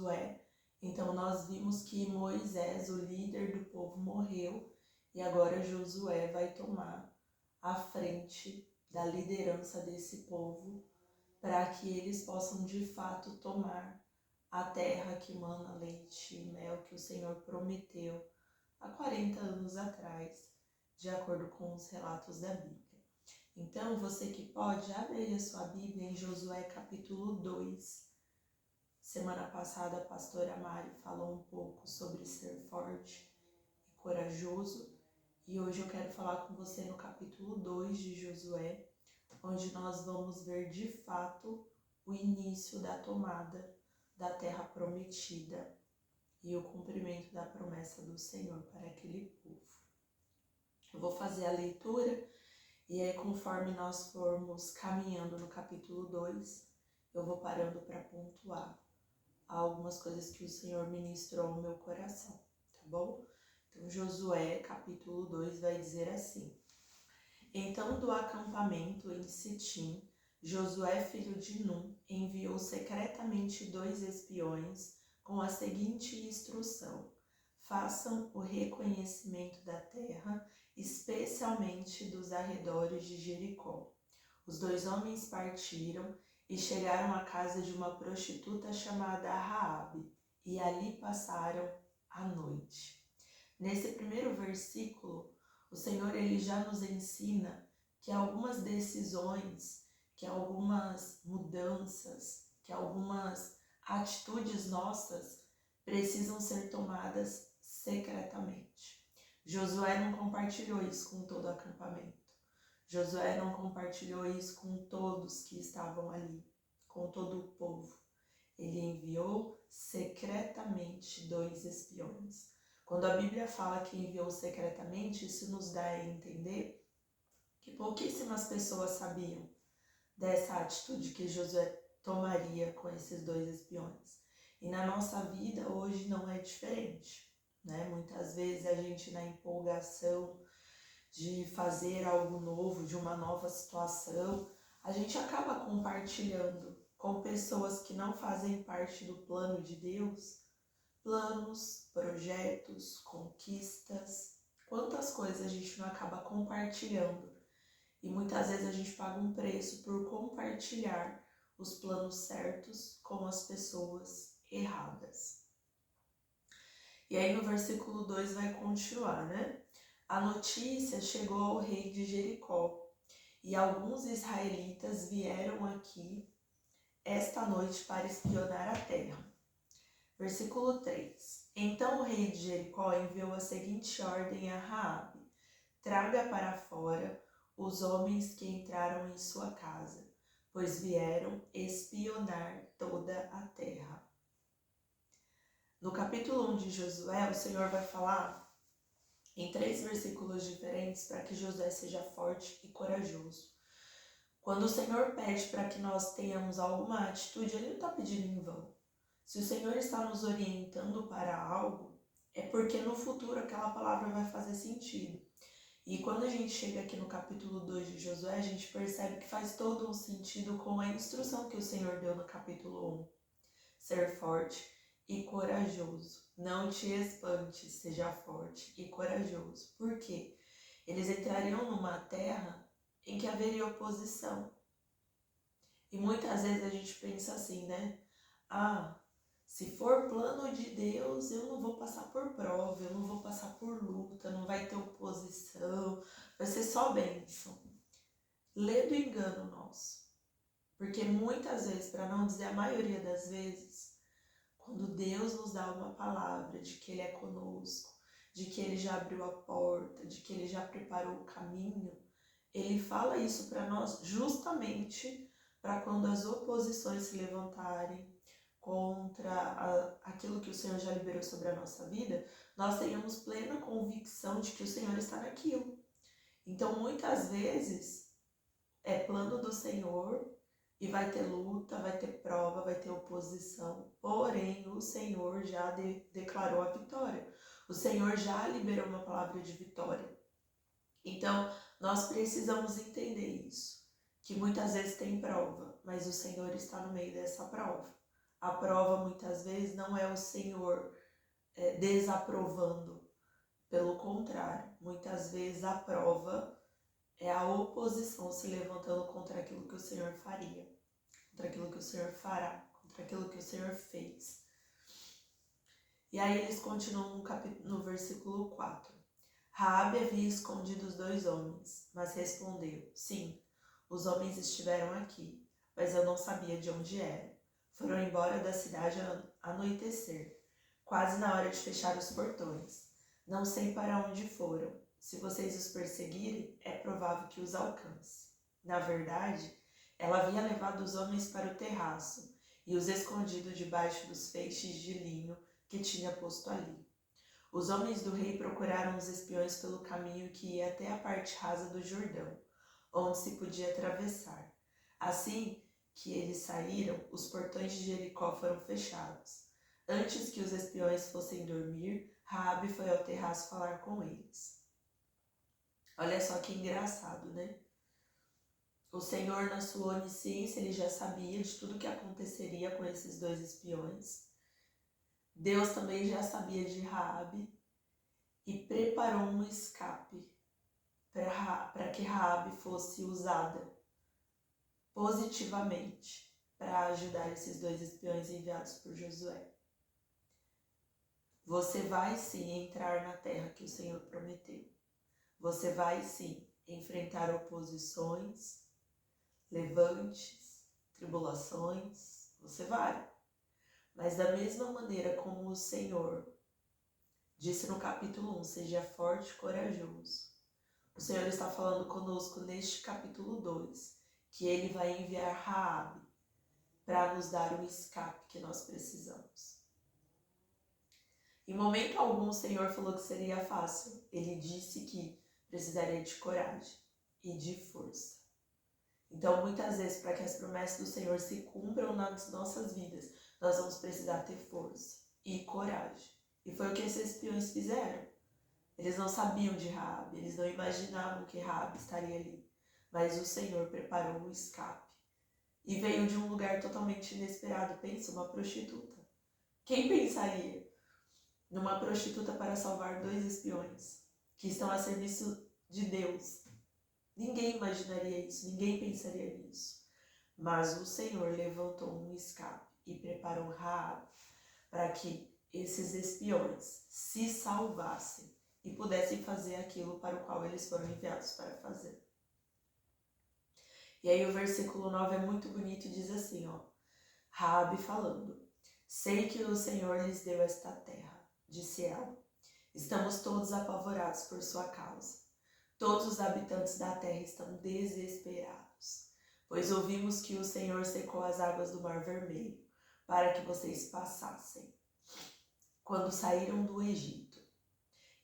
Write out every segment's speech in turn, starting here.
Josué. Então nós vimos que Moisés, o líder do povo, morreu e agora Josué vai tomar a frente da liderança desse povo para que eles possam de fato tomar a terra que mana leite e mel que o Senhor prometeu há 40 anos atrás, de acordo com os relatos da Bíblia. Então, você que pode, abre aí a sua Bíblia em Josué capítulo 2. Semana passada a pastora Mari falou um pouco sobre ser forte e corajoso. E hoje eu quero falar com você no capítulo 2 de Josué, onde nós vamos ver de fato o início da tomada da terra prometida e o cumprimento da promessa do Senhor para aquele povo. Eu vou fazer a leitura e aí conforme nós formos caminhando no capítulo 2, eu vou parando para pontuar algumas coisas que o Senhor ministrou ao meu coração, tá bom? Então Josué capítulo 2 vai dizer assim: Então do acampamento em Sitim, Josué filho de Num enviou secretamente 2 espiões com a seguinte instrução: façam o reconhecimento da terra, especialmente dos arredores de Jericó. Os 2 homens partiram e chegaram à casa de uma prostituta chamada Raabe, e ali passaram a noite. Nesse primeiro versículo, o Senhor ele já nos ensina que algumas decisões, que algumas mudanças, que algumas atitudes nossas precisam ser tomadas secretamente. Josué não compartilhou isso com todo o acampamento. Josué não compartilhou isso com todos que estavam ali, com todo o povo. Ele enviou secretamente 2 espiões. Quando a Bíblia fala que enviou secretamente, isso nos dá a entender que pouquíssimas pessoas sabiam dessa atitude que Josué tomaria com esses 2 espiões. E na nossa vida hoje não é diferente, né? Muitas vezes a gente, na empolgação de fazer algo novo, de uma nova situação, a gente acaba compartilhando com pessoas que não fazem parte do plano de Deus, planos, projetos, conquistas, quantas coisas a gente não acaba compartilhando. E muitas vezes a gente paga um preço por compartilhar os planos certos com as pessoas erradas. E aí no versículo 2 vai continuar, né? A notícia chegou ao rei de Jericó, e alguns israelitas vieram aqui esta noite para espionar a terra. Versículo 3. Então o rei de Jericó enviou a seguinte ordem a Raabe: traga para fora os homens que entraram em sua casa, pois vieram espionar toda a terra. No capítulo 1 de Josué, o Senhor vai falar em 3 versículos diferentes para que Josué seja forte e corajoso. Quando o Senhor pede para que nós tenhamos alguma atitude, Ele não está pedindo em vão. Se o Senhor está nos orientando para algo, é porque no futuro aquela palavra vai fazer sentido. E quando a gente chega aqui no capítulo 2 de Josué, a gente percebe que faz todo um sentido com a instrução que o Senhor deu no capítulo 1. Ser forte e corajoso. Não te espante, seja forte e corajoso. Por quê? Eles entrariam numa terra em que haveria oposição. E muitas vezes a gente pensa assim, né? Se for plano de Deus, eu não vou passar por prova, eu não vou passar por luta, não vai ter oposição, vai ser só bênção. Lê do engano nosso. Porque muitas vezes, para não dizer a maioria das vezes, quando Deus nos dá uma palavra de que Ele é conosco, de que Ele já abriu a porta, de que Ele já preparou o caminho, Ele fala isso para nós justamente para quando as oposições se levantarem contra aquilo que o Senhor já liberou sobre a nossa vida, nós tenhamos plena convicção de que o Senhor está naquilo. Então, muitas vezes, é plano do Senhor e vai ter luta, vai ter prova, vai ter oposição. Porém, o Senhor já declarou a vitória. O Senhor já liberou uma palavra de vitória. Então, nós precisamos entender isso. Que muitas vezes tem prova, mas o Senhor está no meio dessa prova. A prova muitas vezes não é o Senhor desaprovando, pelo contrário, muitas vezes a prova é a oposição se levantando contra aquilo que o Senhor faria, contra aquilo que o Senhor fará, contra aquilo que o Senhor fez. E aí eles continuam no versículo 4. Raabe havia escondido os 2 homens, mas respondeu: sim, os homens estiveram aqui, mas eu não sabia de onde eram. Foram embora da cidade ao anoitecer, quase na hora de fechar os portões. Não sei para onde foram. Se vocês os perseguirem, é provável que os alcance. Na verdade, ela havia levado os homens para o terraço e os escondido debaixo dos feixes de linho que tinha posto ali. Os homens do rei procuraram os espiões pelo caminho que ia até a parte rasa do Jordão, onde se podia atravessar. Assim que eles saíram, os portões de Jericó foram fechados. Antes que os espiões fossem dormir, Raabe foi ao terraço falar com eles. Olha só que engraçado, né? O Senhor, na sua onisciência, ele já sabia de tudo que aconteceria com esses 2 espiões. Deus também já sabia de Raabe e preparou um escape para que Raabe fosse usada positivamente para ajudar esses 2 espiões enviados por Josué. Você vai sim entrar na terra que o Senhor prometeu. Você vai sim enfrentar oposições, levantes, tribulações. Você vai. Mas da mesma maneira como o Senhor disse no capítulo 1, seja forte e corajoso. O Senhor está falando conosco neste capítulo 2, que Ele vai enviar Raabe para nos dar o escape que nós precisamos. Em momento algum o Senhor falou que seria fácil. Ele disse que precisaria de coragem e de força. Então, muitas vezes, para que as promessas do Senhor se cumpram nas nossas vidas, nós vamos precisar ter força e coragem. E foi o que esses espiões fizeram. Eles não sabiam de Raabe, eles não imaginavam que Raabe estaria ali. Mas o Senhor preparou um escape. E veio de um lugar totalmente inesperado. Pensa, uma prostituta. Quem pensaria numa prostituta para salvar 2 espiões que estão a serviço de Deus? Ninguém imaginaria isso, ninguém pensaria nisso. Mas o Senhor levantou um escape e preparou Raabe para que esses espiões se salvassem e pudessem fazer aquilo para o qual eles foram enviados para fazer. E aí o versículo 9 é muito bonito e diz assim, Raabe falando: sei que o Senhor lhes deu esta terra, disse ela. Estamos todos apavorados por sua causa. Todos os habitantes da terra estão desesperados, pois ouvimos que o Senhor secou as águas do Mar Vermelho para que vocês passassem quando saíram do Egito.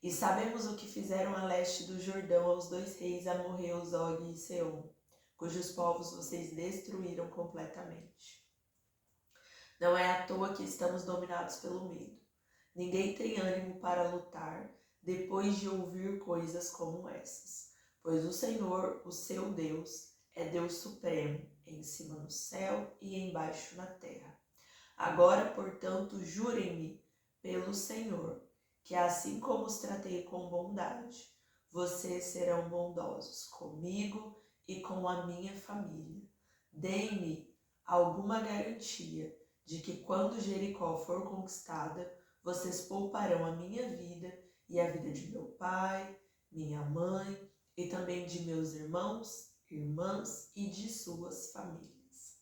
E sabemos o que fizeram a leste do Jordão aos 2 reis amorreus, Og e Seom, cujos povos vocês destruíram completamente. Não é à toa que estamos dominados pelo medo. Ninguém tem ânimo para lutar depois de ouvir coisas como essas, pois o Senhor, o seu Deus, é Deus supremo, em cima no céu e embaixo na terra. Agora, portanto, jurem-me pelo Senhor, que assim como os tratei com bondade, vocês serão bondosos comigo e com a minha família. Deem-me alguma garantia de que quando Jericó for conquistada, vocês pouparão a minha vida e a vida de meu pai, minha mãe e também de meus irmãos, irmãs e de suas famílias.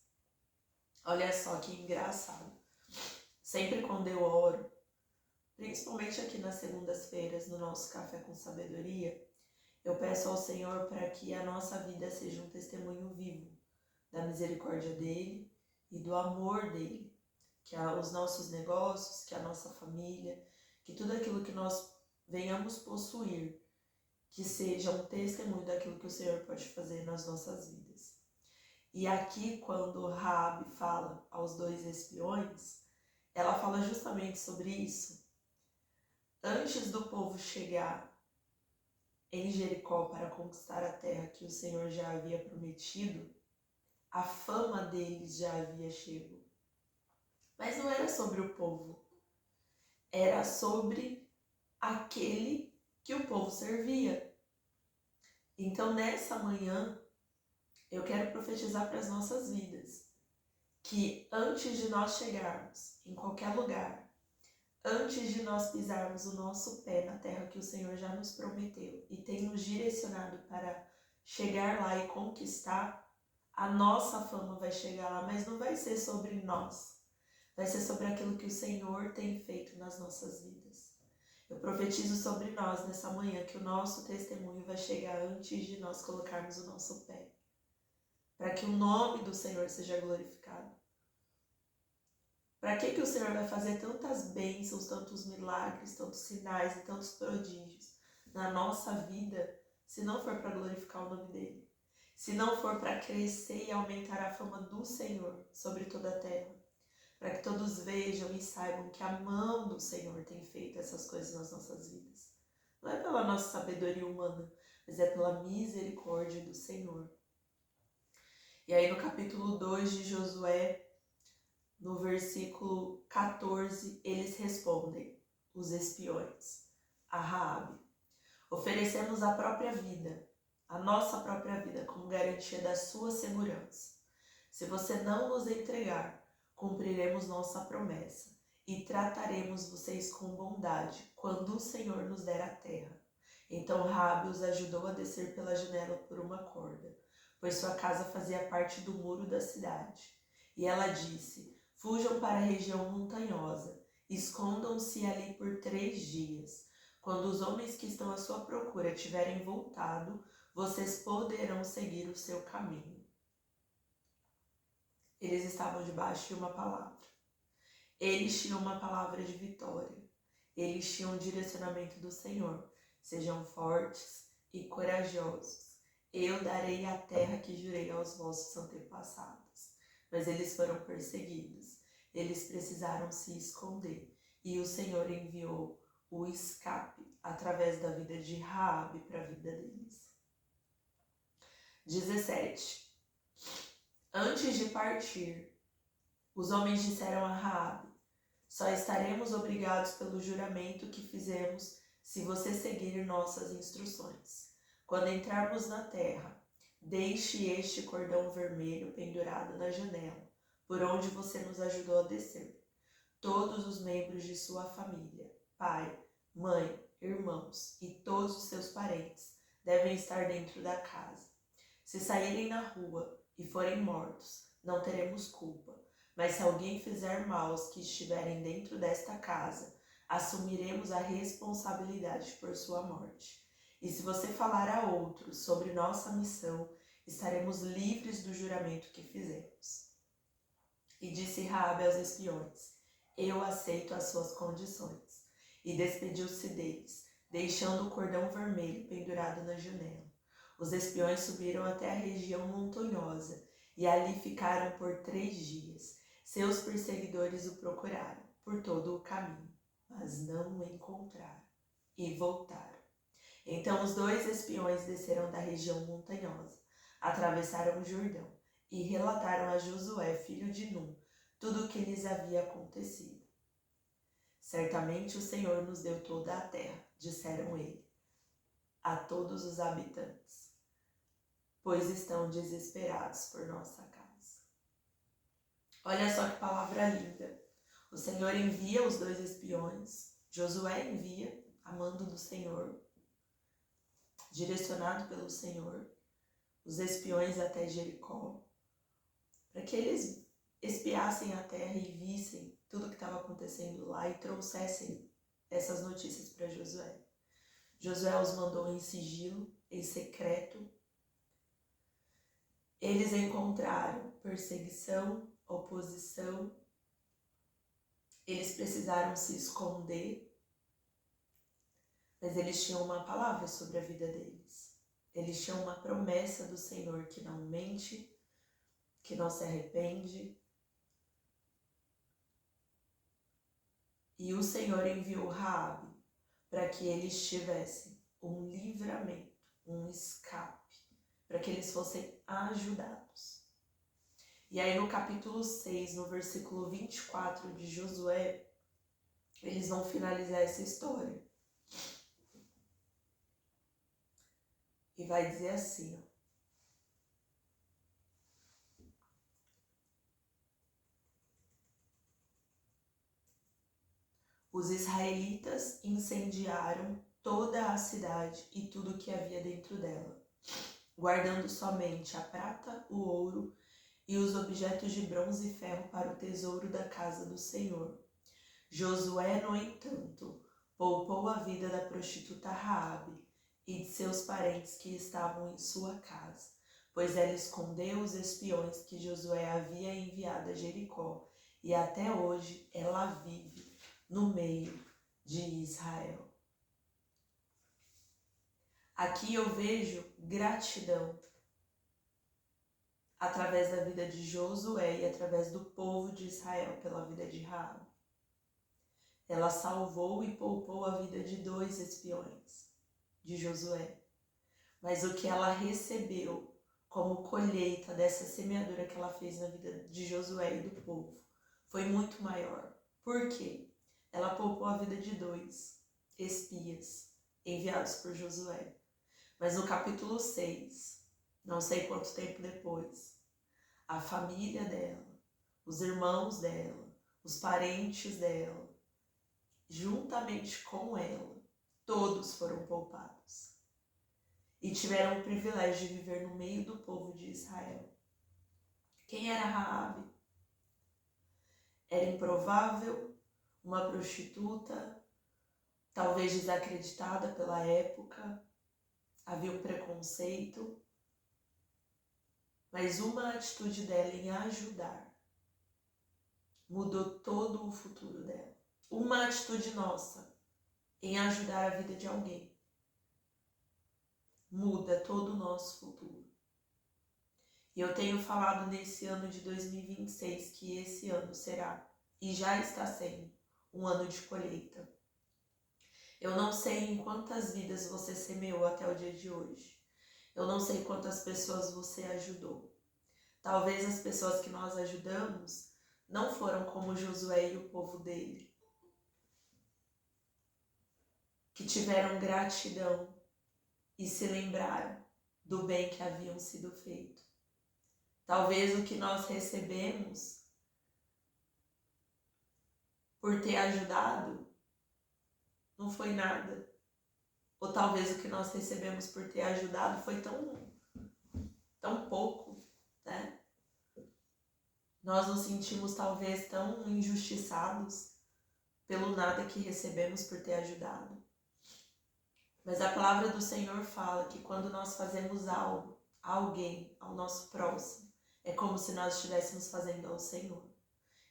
Olha só que engraçado. Sempre quando eu oro, principalmente aqui nas segundas-feiras, no nosso Café com Sabedoria, eu peço ao Senhor para que a nossa vida seja um testemunho vivo da misericórdia dEle e do amor dEle. Que os nossos negócios, que a nossa família, que tudo aquilo que nós venhamos possuir, que seja um testemunho daquilo que o Senhor pode fazer nas nossas vidas. E aqui, quando Raabe fala aos 2 espiões, ela fala justamente sobre isso. Antes do povo chegar em Jericó para conquistar a terra que o Senhor já havia prometido, a fama deles já havia chegado. Mas não era sobre o povo, era sobre aquele que o povo servia. Então, nessa manhã, eu quero profetizar para as nossas vidas que antes de nós chegarmos em qualquer lugar, antes de nós pisarmos o nosso pé na terra que o Senhor já nos prometeu e tem nos direcionado para chegar lá e conquistar, a nossa fama vai chegar lá, mas não vai ser sobre nós, vai ser sobre aquilo que o Senhor tem feito nas nossas vidas. Eu profetizo sobre nós nessa manhã que o nosso testemunho vai chegar antes de nós colocarmos o nosso pé, para que o nome do Senhor seja glorificado. Para que o Senhor vai fazer tantas bênçãos, tantos milagres, tantos sinais e tantos prodígios na nossa vida, se não for para glorificar o nome dele? Se não for para crescer e aumentar a fama do Senhor sobre toda a terra? Para que todos vejam e saibam que a mão do Senhor tem feito essas coisas nas nossas vidas. Não é pela nossa sabedoria humana, mas é pela misericórdia do Senhor. E aí no capítulo 2 de Josué, no versículo 14, eles respondem, os espiões, a Raabe: oferecemos a própria vida, a nossa própria vida, como garantia da sua segurança. Se você não nos entregar, cumpriremos nossa promessa e trataremos vocês com bondade quando o Senhor nos der a terra. Então Raabe os ajudou a descer pela janela por uma corda, pois sua casa fazia parte do muro da cidade. E ela disse: fujam para a região montanhosa, escondam-se ali por 3 dias. Quando os homens que estão à sua procura tiverem voltado, vocês poderão seguir o seu caminho. Eles estavam debaixo de uma palavra. Eles tinham uma palavra de vitória. Eles tinham um direcionamento do Senhor. Sejam fortes e corajosos. Eu darei a terra que jurei aos vossos antepassados. Mas eles foram perseguidos. Eles precisaram se esconder. E o Senhor enviou o escape através da vida de Raabe para a vida deles. 17. Antes de partir, os homens disseram a Raabe: só estaremos obrigados pelo juramento que fizemos se você seguir nossas instruções. Quando entrarmos na terra, deixe este cordão vermelho pendurado na janela, por onde você nos ajudou a descer. Todos os membros de sua família, pai, mãe, irmãos e todos os seus parentes devem estar dentro da casa. Se saírem na rua e forem mortos, não teremos culpa. Mas se alguém fizer mal aos que estiverem dentro desta casa, assumiremos a responsabilidade por sua morte. E se você falar a outros sobre nossa missão, estaremos livres do juramento que fizemos. E disse Raabe aos espiões: eu aceito as suas condições. E despediu-se deles, deixando o cordão vermelho pendurado na janela. Os espiões subiram até a região montanhosa e ali ficaram por 3 dias. Seus perseguidores o procuraram por todo o caminho, mas não o encontraram e voltaram. Então os 2 espiões desceram da região montanhosa, atravessaram o Jordão e relataram a Josué, filho de Num, tudo o que lhes havia acontecido. Certamente o Senhor nos deu toda a terra, disseram ele, a todos os habitantes, pois estão desesperados por nossa casa. Olha só que palavra linda. O Senhor envia os 2 espiões, Josué envia, a mando do Senhor, direcionado pelo Senhor, os espiões até Jericó, para que eles espiassem a terra e vissem tudo o que estava acontecendo lá e trouxessem essas notícias para Josué. Josué os mandou em sigilo, em secreto. Eles encontraram perseguição, oposição, eles precisaram se esconder, mas eles tinham uma palavra sobre a vida deles. Eles tinham uma promessa do Senhor que não mente, que não se arrepende. E o Senhor enviou Raabe para que eles tivessem um livramento, um escape, para que eles fossem ajudados. E aí no capítulo 6, no versículo 24 de Josué, eles vão finalizar essa história. E vai dizer assim, ó. Os israelitas incendiaram toda a cidade e tudo o que havia dentro dela, guardando somente a prata, o ouro e os objetos de bronze e ferro para o tesouro da casa do Senhor. Josué, no entanto, poupou a vida da prostituta Raabe e de seus parentes que estavam em sua casa, pois ela escondeu os espiões que Josué havia enviado a Jericó, e até hoje ela vive no meio de Israel. Aqui eu vejo gratidão através da vida de Josué e através do povo de Israel pela vida de Raabe. Ela salvou e poupou a vida de 2 espiões de Josué. Mas o que ela recebeu como colheita dessa semeadura que ela fez na vida de Josué e do povo foi muito maior. Por quê? Ela poupou a vida de 2 espias enviados por Josué. Mas no capítulo 6, não sei quanto tempo depois, a família dela, os irmãos dela, os parentes dela, juntamente com ela, todos foram poupados. E tiveram o privilégio de viver no meio do povo de Israel. Quem era Raabe? Era improvável, uma prostituta, talvez desacreditada pela época, havia um preconceito, mas uma atitude dela em ajudar mudou todo o futuro dela. Uma atitude nossa em ajudar a vida de alguém muda todo o nosso futuro. E eu tenho falado nesse ano de 2026 que esse ano será, e já está sendo, um ano de colheita. Eu não sei em quantas vidas você semeou até o dia de hoje. Eu não sei quantas pessoas você ajudou. Talvez as pessoas que nós ajudamos não foram como Josué e o povo dele, que tiveram gratidão e se lembraram do bem que haviam sido feito. Talvez o que nós recebemos por ter ajudado não foi nada. Ou talvez o que nós recebemos por ter ajudado foi tão pouco, né? Nós nos sentimos talvez tão injustiçados pelo nada que recebemos por ter ajudado. Mas a palavra do Senhor fala que quando nós fazemos algo a alguém, ao nosso próximo, é como se nós estivéssemos fazendo ao Senhor.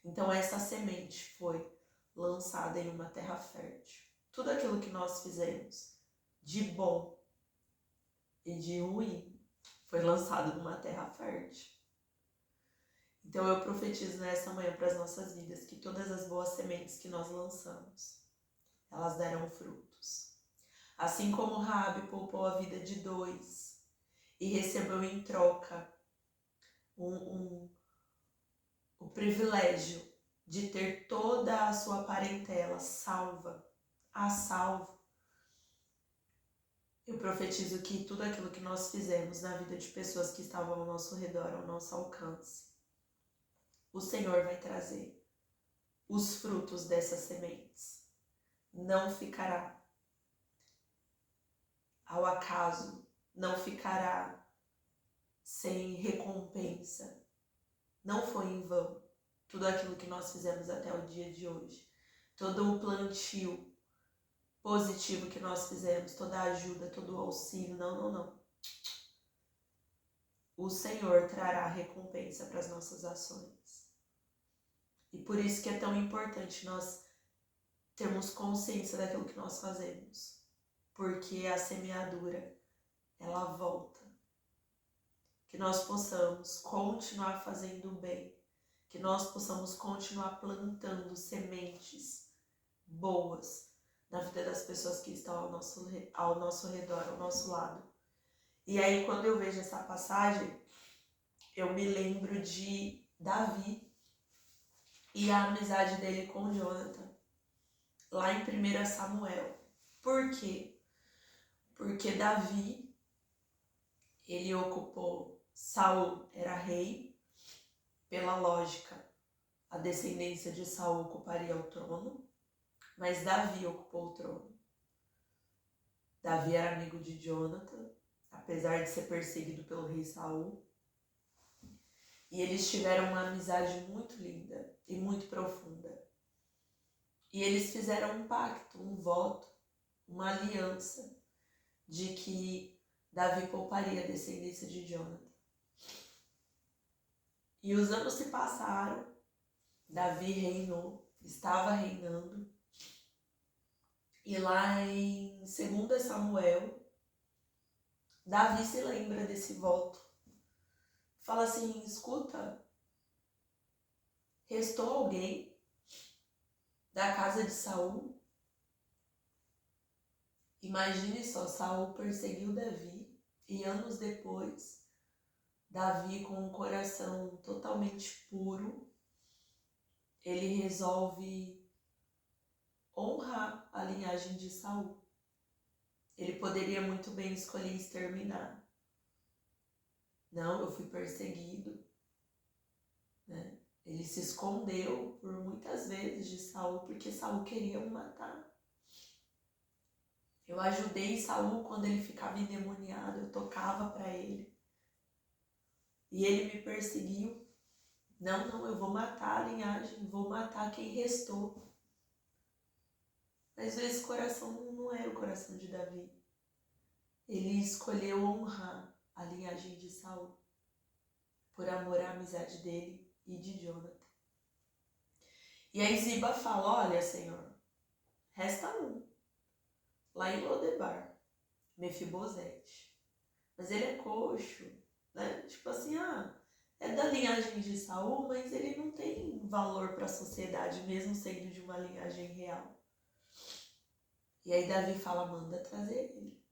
Então essa semente foi lançada em uma terra fértil. Tudo aquilo que nós fizemos de bom e de ruim foi lançado numa terra fértil. Então eu profetizo nessa manhã para as nossas vidas que todas as boas sementes que nós lançamos, elas darão frutos. Assim como Raabe poupou a vida de 2 e recebeu em troca o privilégio de ter toda a sua parentela salva, a salvo. Eu profetizo que tudo aquilo que nós fizemos na vida de pessoas que estavam ao nosso redor, ao nosso alcance, o Senhor vai trazer os frutos dessas sementes. Não ficará ao acaso, não ficará sem recompensa. Não foi em vão tudo aquilo que nós fizemos até o dia de hoje. Todo o plantio positivo que nós fizemos, toda a ajuda, todo o auxílio, não. O Senhor trará recompensa para as nossas ações. E por isso que é tão importante nós termos consciência daquilo que nós fazemos. Porque a semeadura, ela volta. Que nós possamos continuar fazendo o bem. Que nós possamos continuar plantando sementes boas na vida das pessoas que estão ao nosso redor, ao nosso lado. E aí, quando eu vejo essa passagem, eu me lembro de Davi e a amizade dele com Jonathan, lá em 1 Samuel. Por quê? Porque Davi, ele ocupou, Saul era rei, pela lógica, a descendência de Saul ocuparia o trono, mas Davi ocupou o trono. Davi era amigo de Jonathan, apesar de ser perseguido pelo rei Saul. E eles tiveram uma amizade muito linda e muito profunda. E eles fizeram um pacto, um voto, uma aliança de que Davi pouparia a descendência de Jonathan. E os anos se passaram, Davi reinou, estava reinando. E lá em 2 Samuel, Davi se lembra desse voto. Fala assim, escuta, restou alguém da casa de Saul? Imagine só, Saul perseguiu Davi e anos depois, Davi, com um coração totalmente puro, ele resolve honrar a linhagem de Saul. Ele poderia muito bem escolher exterminar. Não, eu fui perseguido, né? Ele se escondeu por muitas vezes de Saul porque Saul queria o matar. Eu ajudei Saul quando ele ficava endemoniado, eu tocava para ele. E ele me perseguiu. Não, eu vou matar a linhagem, vou matar quem restou. Mas esse coração não era o coração de Davi. Ele escolheu honrar a linhagem de Saul, por amor à amizade dele e de Jonathan. E aí Ziba fala, olha, Senhor, resta um, lá em Lodebar, Mefibosete. Mas ele é coxo, né? Tipo assim, é da linhagem de Saul, mas ele não tem valor para a sociedade, mesmo sendo de uma linhagem real. E aí Davi fala, manda trazer ele.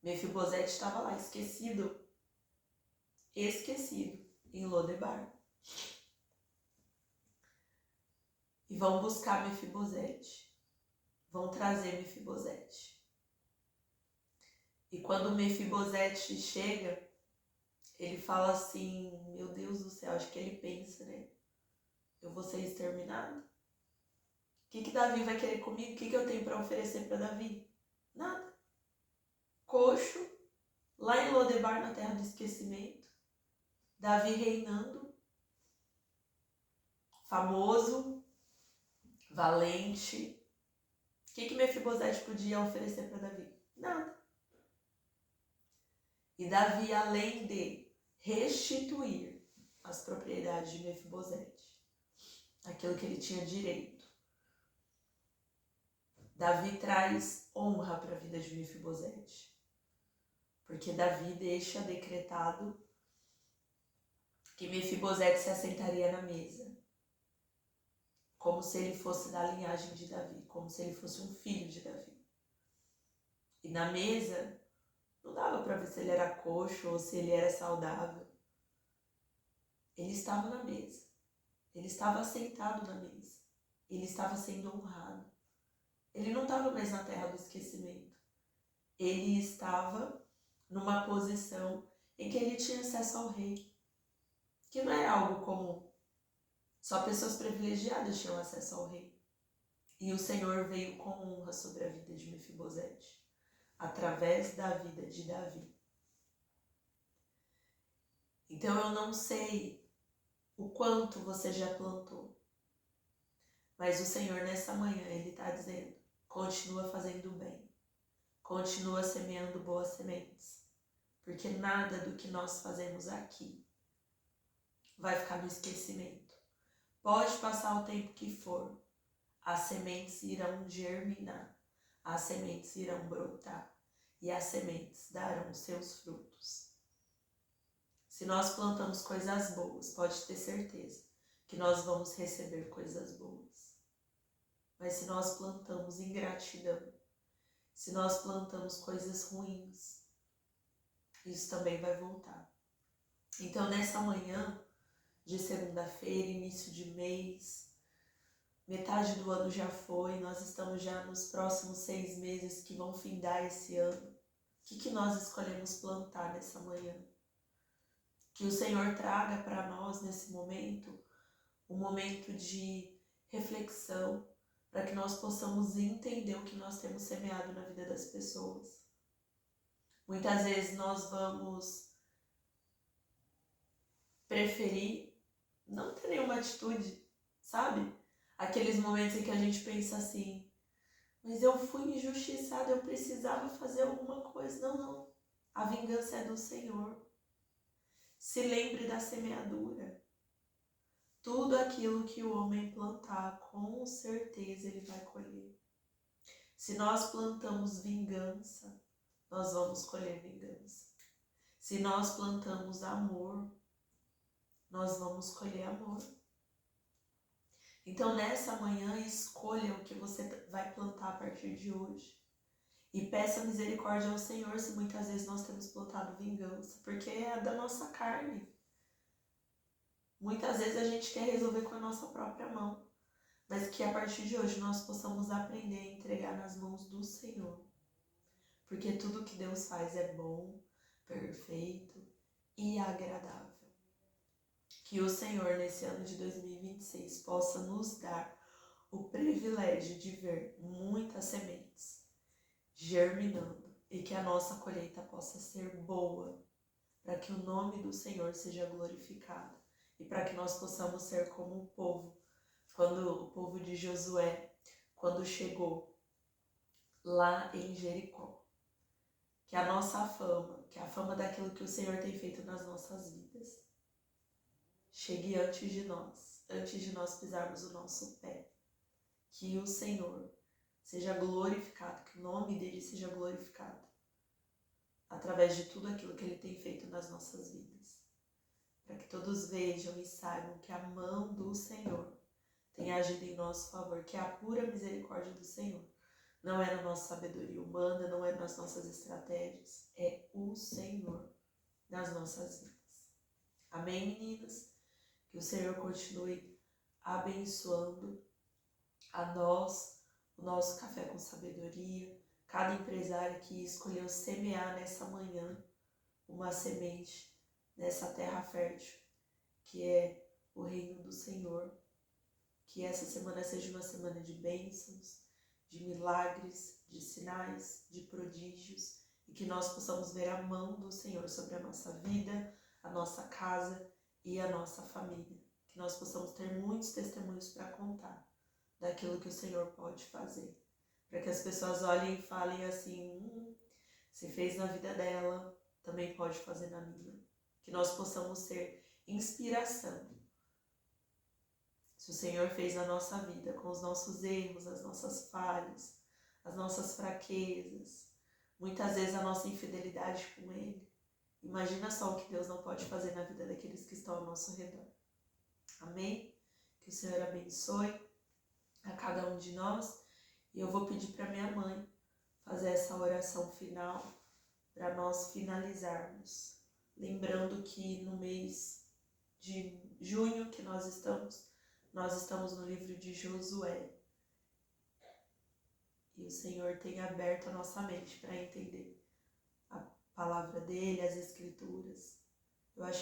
Mefibosete estava lá, esquecido, em Lodebar. E vão buscar Mefibosete. Vão trazer Mefibosete. E quando Mefibosete chega, ele fala assim, meu Deus do céu, acho que ele pensa, né? Eu vou ser exterminado? O que Davi vai querer comigo? O que eu tenho para oferecer para Davi? Nada. Coxo, lá em Lodebar, na terra do esquecimento. Davi reinando. Famoso, valente. O que Mefibosete podia oferecer para Davi? Nada. E Davi, além de restituir as propriedades de Mefibosete, aquilo que ele tinha direito, Davi traz honra para a vida de Mefibosete. Porque Davi deixa decretado que Mefibosete se assentaria na mesa, como se ele fosse da linhagem de Davi, como se ele fosse um filho de Davi. E na mesa, não dava para ver se ele era coxo ou se ele era saudável. Ele estava na mesa, ele estava assentado na mesa, ele estava sendo honrado. Ele não estava mais na terra do esquecimento. Ele estava numa posição em que ele tinha acesso ao rei, que não é algo comum. Só pessoas privilegiadas tinham acesso ao rei. E o Senhor veio com honra sobre a vida de Mefibosete, através da vida de Davi. Então eu não sei o quanto você já plantou, mas o Senhor nessa manhã, Ele está dizendo, continua fazendo o bem, continua semeando boas sementes, porque nada do que nós fazemos aqui vai ficar no esquecimento. Pode passar o tempo que for, as sementes irão germinar, as sementes irão brotar e as sementes darão seus frutos. Se nós plantamos coisas boas, pode ter certeza que nós vamos receber coisas boas. Mas se nós plantamos ingratidão, se nós plantamos coisas ruins, isso também vai voltar. Então, nessa manhã, de segunda-feira, início de mês. Metade do ano já foi, nós estamos já nos próximos 6 meses que vão findar esse ano. O que nós escolhemos plantar nessa manhã? Que o Senhor traga para nós nesse momento um momento de reflexão, para que nós possamos entender o que nós temos semeado na vida das pessoas. Muitas vezes nós vamos preferir não ter nenhuma atitude, sabe? Aqueles momentos em que a gente pensa assim, mas eu fui injustiçado, eu precisava fazer alguma coisa. Não. A vingança é do Senhor. Se lembre da semeadura. Tudo aquilo que o homem plantar, com certeza ele vai colher. Se nós plantamos vingança, nós vamos colher vingança. Se nós plantamos amor, nós vamos colher amor. Então, nessa manhã, escolha o que você vai plantar a partir de hoje. E peça misericórdia ao Senhor se muitas vezes nós temos plantado vingança, porque é da nossa carne. Muitas vezes a gente quer resolver com a nossa própria mão, mas que a partir de hoje nós possamos aprender a entregar nas mãos do Senhor. Porque tudo que Deus faz é bom, perfeito e agradável. Que o Senhor, nesse ano de 2026, possa nos dar o privilégio de ver muitas sementes germinando e que a nossa colheita possa ser boa, para que o nome do Senhor seja glorificado e para que nós possamos ser como o povo, quando o povo de Josué, quando chegou lá em Jericó. Que a nossa fama, que a fama daquilo que o Senhor tem feito nas nossas vidas, chegue antes de nós pisarmos o nosso pé. Que o Senhor seja glorificado, que o nome dele seja glorificado através de tudo aquilo que ele tem feito nas nossas vidas. Para que todos vejam e saibam que a mão do Senhor tem agido em nosso favor, que a pura misericórdia do Senhor não é na nossa sabedoria humana, não é nas nossas estratégias, é o Senhor nas nossas vidas. Amém, meninas? Que o Senhor continue abençoando a nós, o nosso Café com Sabedoria, cada empresário que escolheu semear nessa manhã uma semente nessa terra fértil, que é o reino do Senhor. Que essa semana seja uma semana de bênçãos, de milagres, de sinais, de prodígios, e que nós possamos ver a mão do Senhor sobre a nossa vida, a nossa casa e a nossa família. Que nós possamos ter muitos testemunhos para contar daquilo que o Senhor pode fazer. Para que as pessoas olhem e falem assim, se fez na vida dela, também pode fazer na minha. Que nós possamos ser inspiração. Se o Senhor fez na nossa vida, com os nossos erros, as nossas falhas, as nossas fraquezas, muitas vezes a nossa infidelidade com Ele, imagina só o que Deus não pode fazer na vida daqueles que estão ao nosso redor. Amém? Que o Senhor abençoe a cada um de nós. E eu vou pedir para minha mãe fazer essa oração final para nós finalizarmos. Lembrando que no mês de junho que nós estamos no livro de Josué. E o Senhor tem aberto a nossa mente para entender a palavra dele, as escrituras. Eu acho